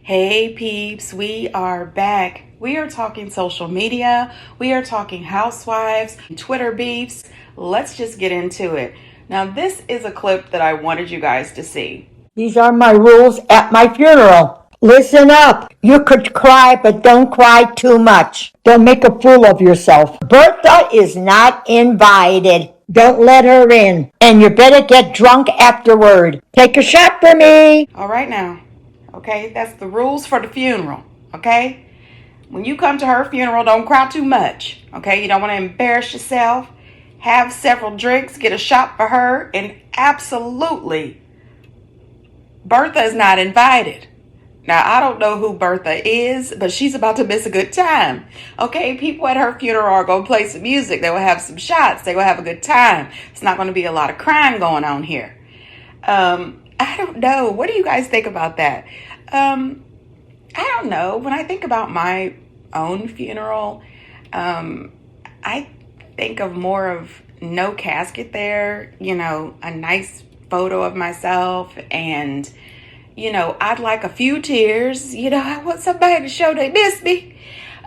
Hey peeps, we are back. We are talking social media. We are talking housewives, Twitter beefs. Let's just get into it. Now, this is a clip that I wanted you guys to see. These are my rules at my funeral. Listen up. You could cry, but don't cry too much. Don't make a fool of yourself. Bertha is not invited. Don't let her in. And you better get drunk afterward. Take a shot for me. All right now. Okay, that's the rules for the funeral. Okay? When you come to her funeral, don't cry too much. Okay? You don't want to embarrass yourself. Have several drinks, get a shot for her, and absolutely, Bertha is not invited. Now, I don't know who Bertha is, but she's about to miss a good time. Okay, people at her funeral are going to play some music. They will have some shots. They will have a good time. It's not going to be a lot of crying going on here. I don't know. What do you guys think about that? I don't know. When I think about my own funeral, I think of more of no casket there, a nice photo of myself, and I'd like a few tears. I want somebody to show they miss me,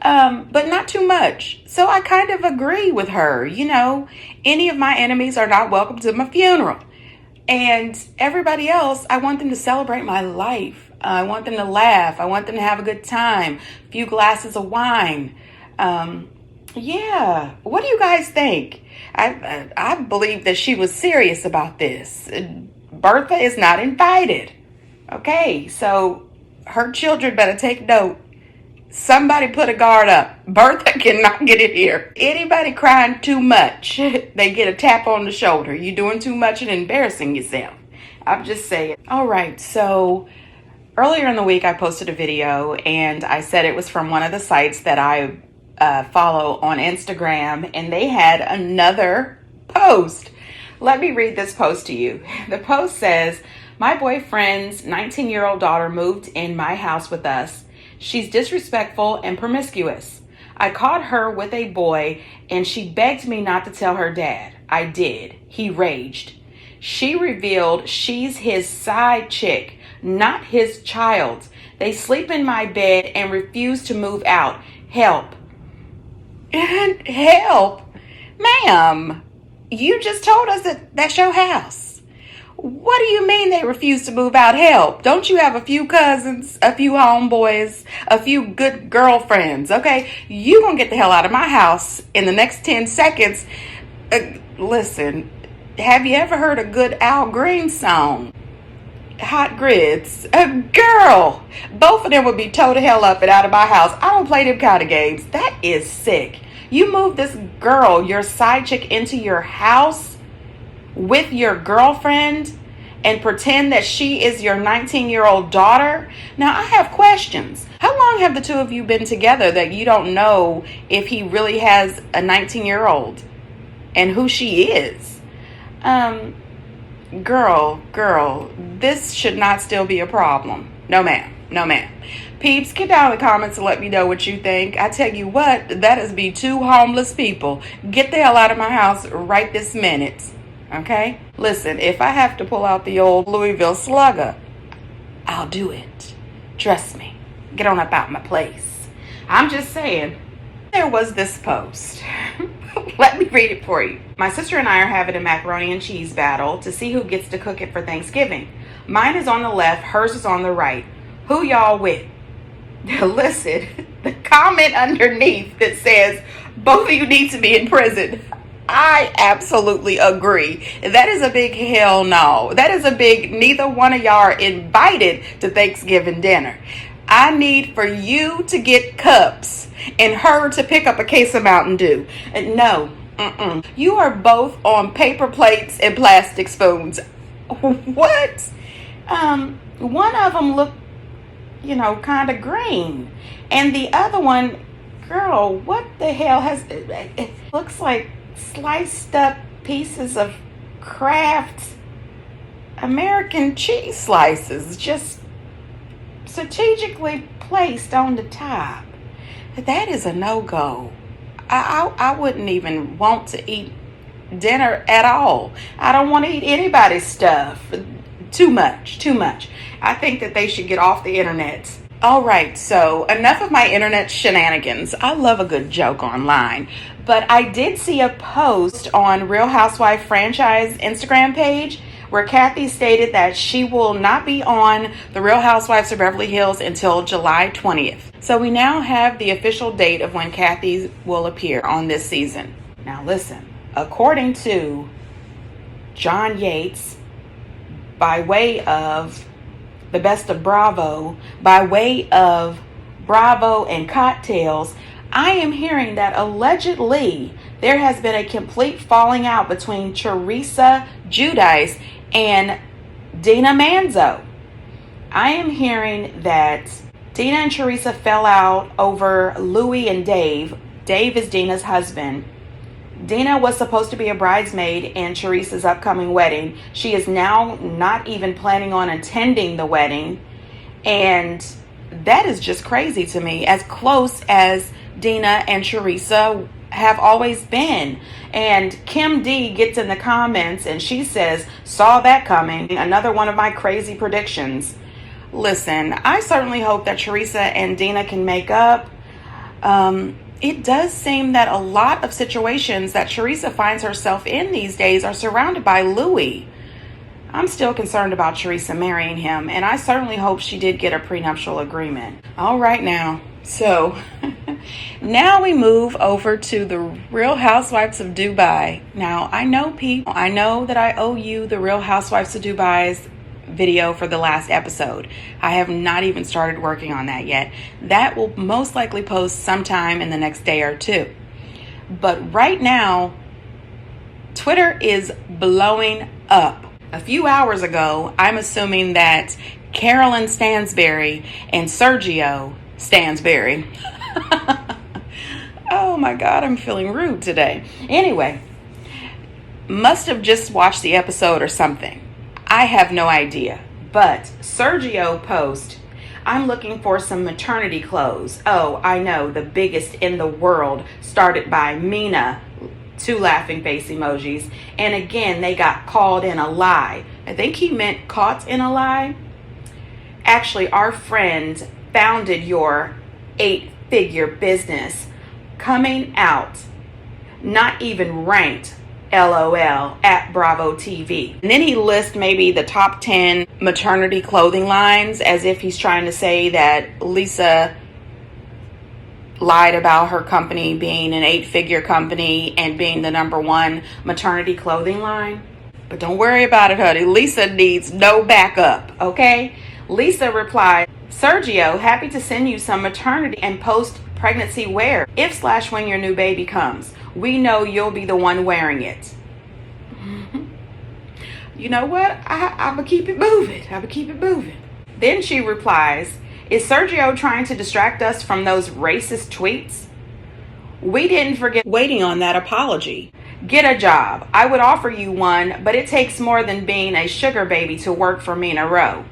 but not too much. So I kind of agree with her. Any of my enemies are not welcome to my funeral. And everybody else, I want them to celebrate my life. I want them to laugh. I want them to have a good time. A few glasses of wine. Yeah. What do you guys think? I believe that she was serious about this. Bertha is not invited. Okay, so her children better take note. Somebody put a guard up. Bertha cannot get in here. Anybody crying too much, they get a tap on the shoulder. You're doing too much and embarrassing yourself. I'm just saying. All right, so earlier in the week I posted a video and I said it was from one of the sites that I follow on Instagram, and they had another post. Let me read this post to you. The post says, "My boyfriend's 19-year-old daughter moved in my house with us. She's disrespectful and promiscuous. I caught her with a boy and she begged me not to tell her dad. I did. He raged. She revealed she's his side chick, not his child. They sleep in my bed and refuse to move out. Help." And help? Ma'am, you just told us that that's your house. What do you mean they refuse to move out? Help. Don't you have a few cousins, a few homeboys, a few good girlfriends? Okay, you gonna get the hell out of my house in the next 10 seconds. Listen, have you ever heard a good Al Green song? Hot Grits. Girl, both of them would be towed the hell up and out of my house. I don't play them kind of games. That is sick. You moved this girl, your side chick, into your house with your girlfriend and pretend that she is your 19-year-old daughter? Now, I have questions. How long have the two of you been together that you don't know if he really has a 19-year-old and who she is? Girl, this should not still be a problem. No, ma'am. Peeps, get down in the comments and let me know what you think. I tell you what, that is be two homeless people. Get the hell out of my house right this minute. Okay? Listen, if I have to pull out the old Louisville Slugger, I'll do it. Trust me. Get on up out my place. I'm just saying, there was this post. Let me read it for you. "My sister and I are having a macaroni and cheese battle to see who gets to cook it for Thanksgiving. Mine is on the left, hers is on the right. Who y'all with?" Listen, the comment underneath that says, "Both of you need to be in prison." I absolutely agree. That is a big hell no. That is a big neither one of y'all are invited to Thanksgiving dinner. I need for you to get cups and her to pick up a case of Mountain Dew. No, you are both on paper plates and plastic spoons. What? One of them looked, kind of green. And the other one, girl, what the hell it looks like sliced up pieces of Kraft American cheese slices, just strategically placed on the top. That is a no-go. I wouldn't even want to eat dinner at all. I don't want to eat anybody's stuff. Too much. I think that they should get off the internet. All right, so enough of my internet shenanigans. I love a good joke online. But I did see a post on Real Housewife franchise Instagram page where Kathy stated that she will not be on The Real Housewives of Beverly Hills until July 20th. So we now have the official date of when Kathy will appear on this season. Now listen, according to John Yates, by way of the Best of Bravo, by way of Bravo and Cocktails, I am hearing that allegedly there has been a complete falling out between Teresa Giudice and Dina Manzo. I am hearing that Dina and Teresa fell out over Louis and Dave. Dave is Dina's husband. Dina was supposed to be a bridesmaid in Teresa's upcoming wedding. She is now not even planning on attending the wedding. And that is just crazy to me, as close as Dina and Teresa have always been. And Kim D gets in the comments and she says, saw that coming. Another one of my crazy predictions. Listen, I certainly hope that Teresa and Dina can make up. It does seem that a lot of situations that Teresa finds herself in these days are surrounded by Louis. I'm still concerned about Teresa marrying him, and I certainly hope she did get a prenuptial agreement. All right now, so now we move over to the Real Housewives of Dubai. Now, I know that I owe you the Real Housewives of Dubai's video for the last episode. I have not even started working on that yet. That will most likely post sometime in the next day or two. But right now, Twitter is blowing up. A few hours ago, I'm assuming that Carolyn Stansberry and Sergio Stansberry. Oh my God, I'm feeling rude today. Anyway, must have just watched the episode or something. I have no idea. But Sergio post, I'm looking for some maternity clothes. Oh, I know, the biggest in the world, started by Mina, 2 laughing face emojis. And again, they got called in a lie. I think he meant caught in a lie. Actually, our friend founded your 8-figure business, coming out, not even ranked, LOL, at Bravo TV. And then he lists maybe the top 10 maternity clothing lines, as if he's trying to say that Lisa lied about her company being an 8-figure company and being the #1 maternity clothing line. But don't worry about it, honey. Lisa needs no backup, okay? Lisa replied, Sergio, happy to send you some maternity and post-pregnancy wear if/when your new baby comes. We know you'll be the one wearing it. You know what? I'm going to keep it moving. Then she replies, is Sergio trying to distract us from those racist tweets? We didn't forget waiting on that apology. Get a job. I would offer you one, but it takes more than being a sugar baby to work for Mina Rowe.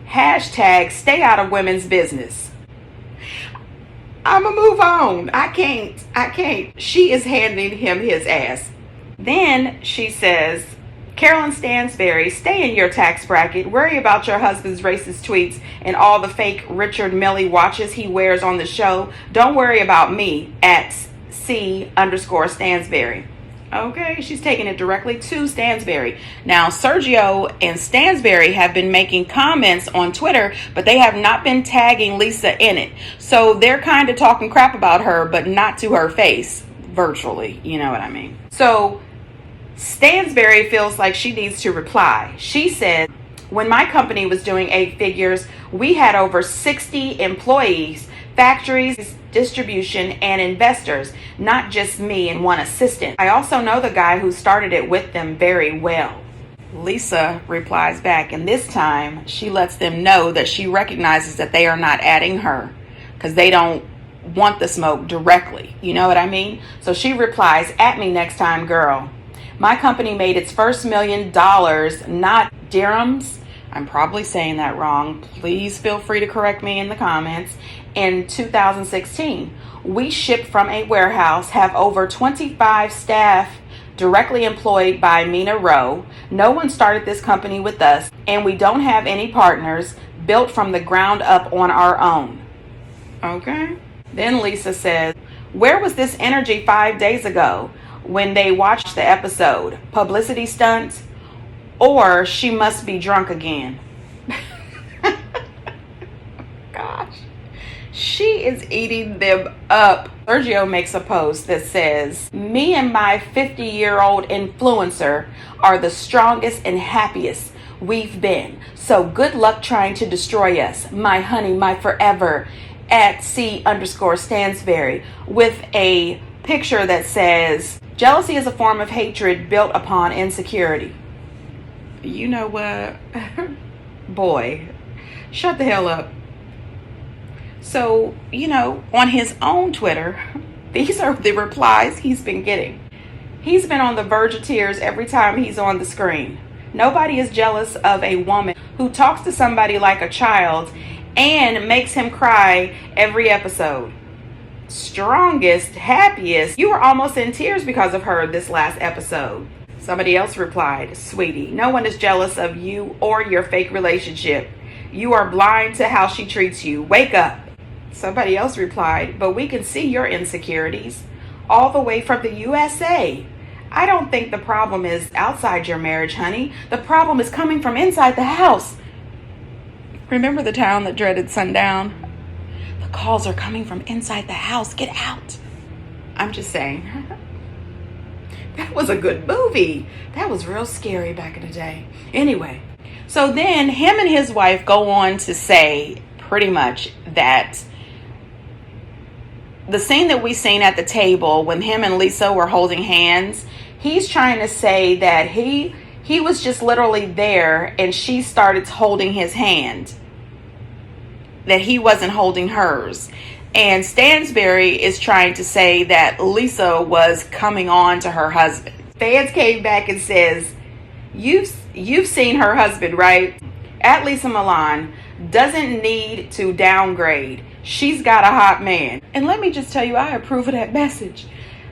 Hashtag stay out of women's business. I'ma move on. I can't. She is handing him his ass. Then she says, Carolyn Stansberry, stay in your tax bracket. Worry about your husband's racist tweets and all the fake Richard Mille watches he wears on the show. Don't worry about me at C_Stansberry. Okay, she's taking it directly to Stansberry. Now, Sergio and Stansberry have been making comments on Twitter, but they have not been tagging Lisa in it. So they're kind of talking crap about her, but not to her face, virtually. You know what I mean? So Stansberry feels like she needs to reply. She said, when my company was doing 8 figures, we had over 60 employees, factories, distribution, and investors, not just me and one assistant. I also know the guy who started it with them very well. Lisa replies back, and this time she lets them know that she recognizes that they are not adding her because they don't want the smoke directly. You know what I mean? So she replies, at me next time, girl. My company made its first $1 million, not dirhams. I'm probably saying that wrong. Please feel free to correct me in the comments. In 2016, we ship from a warehouse, have over 25 staff directly employed by Mina Rowe. No one started this company with us, and we don't have any partners. built from the ground up on our own. Okay? Then Lisa says, where was this energy 5 days ago when they watched the episode? Publicity stunts? Or she must be drunk again. Gosh. She is eating them up. Sergio makes a post that says, me and my 50-year-old influencer are the strongest and happiest we've been. So good luck trying to destroy us. My honey, my forever. At C_Stansberry, with a picture that says, jealousy is a form of hatred built upon insecurity. You know what? Boy, shut the hell up. So, on his own Twitter, these are the replies he's been getting. He's been on the verge of tears every time he's on the screen. Nobody is jealous of a woman who talks to somebody like a child and makes him cry every episode. Strongest, happiest. You were almost in tears because of her this last episode. Somebody else replied, sweetie, no one is jealous of you or your fake relationship. You are blind to how she treats you. Wake up. Somebody else replied, but we can see your insecurities all the way from the USA. I don't think the problem is outside your marriage, honey. The problem is coming from inside the house. Remember the town that dreaded sundown? The calls are coming from inside the house. Get out. I'm just saying. That was a good movie. That was real scary back in the day. Anyway, so then him and his wife go on to say pretty much that the scene that we seen at the table when him and Lisa were holding hands, he's trying to say that he was just literally there and she started holding his hand, that he wasn't holding hers. And Stansberry is trying to say that Lisa was coming on to her husband. Fans came back and says, you've seen her husband, right? At Lisa Milan doesn't need to downgrade. She's got a hot man. And let me just tell you, I approve of that message.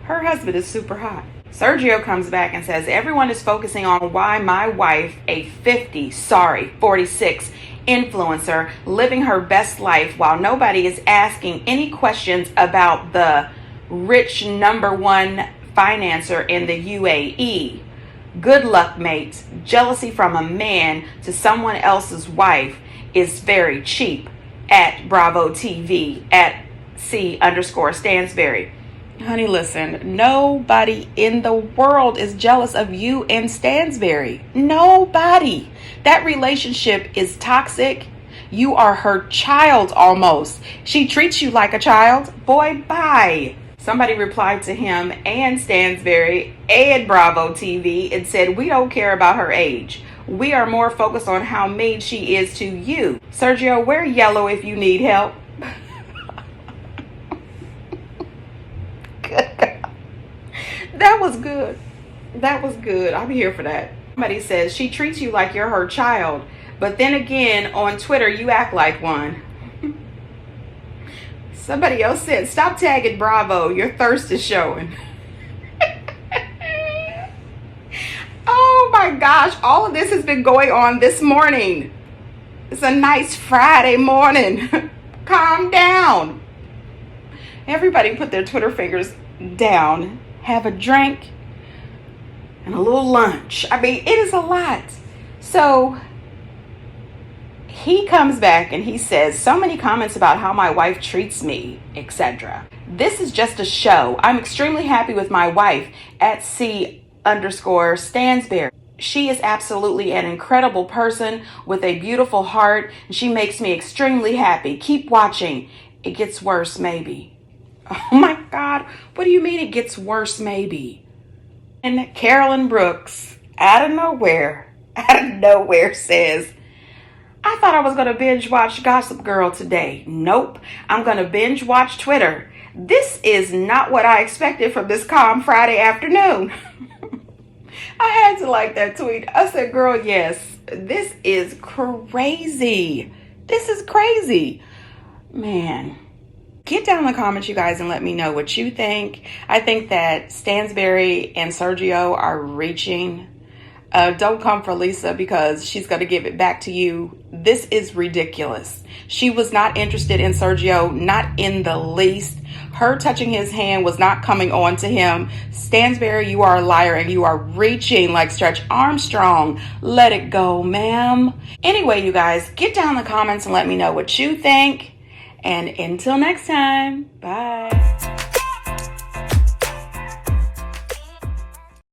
Her husband is super hot. Sergio comes back and says, everyone is focusing on why my wife, a 46 influencer, living her best life while nobody is asking any questions about the rich #1 financer in the UAE. Good luck, mates. Jealousy from a man to someone else's wife is very cheap. At Bravo TV, at C_Stansberry. Honey, listen, nobody in the world is jealous of you and Stansberry. Nobody. That relationship is toxic. You are her child almost. She treats you like a child. Boy, bye. Somebody replied to him and Stansberry and Bravo TV and said, we don't care about her age. We are more focused on how mean she is to you. Sergio, wear yellow if you need help. That was good. That was good. I'm here for that. Somebody says, she treats you like you're her child. But then again, on Twitter, you act like one. Somebody else said, stop tagging Bravo. Your thirst is showing. Oh my gosh, all of this has been going on this morning. It's a nice Friday morning. Calm down. Everybody put their Twitter fingers down, have a drink, and a little lunch. I mean, it is a lot. So he comes back and he says, so many comments about how my wife treats me, etc. This is just a show. I'm extremely happy with my wife at C_Stansberry. She is absolutely an incredible person with a beautiful heart. And she makes me extremely happy. Keep watching. It gets worse, maybe. Oh my God. What do you mean it gets worse, maybe? And Carolyn Brooks, out of nowhere says, I thought I was going to binge watch Gossip Girl today. Nope. I'm going to binge watch Twitter. This is not what I expected from this calm Friday afternoon. I had to like that tweet. I said, girl, yes, this is crazy. This is crazy. Man, get down in the comments, you guys, and let me know what you think. I think that Stansberry and Sergio are reaching. Don't come for Lisa because she's going to give it back to you. This is ridiculous. She was not interested in Sergio, not in the least. Her touching his hand was not coming on to him. Stansberry, you are a liar and you are reaching like Stretch Armstrong. Let it go, ma'am. Anyway, you guys, get down in the comments and let me know what you think. And until next time, bye.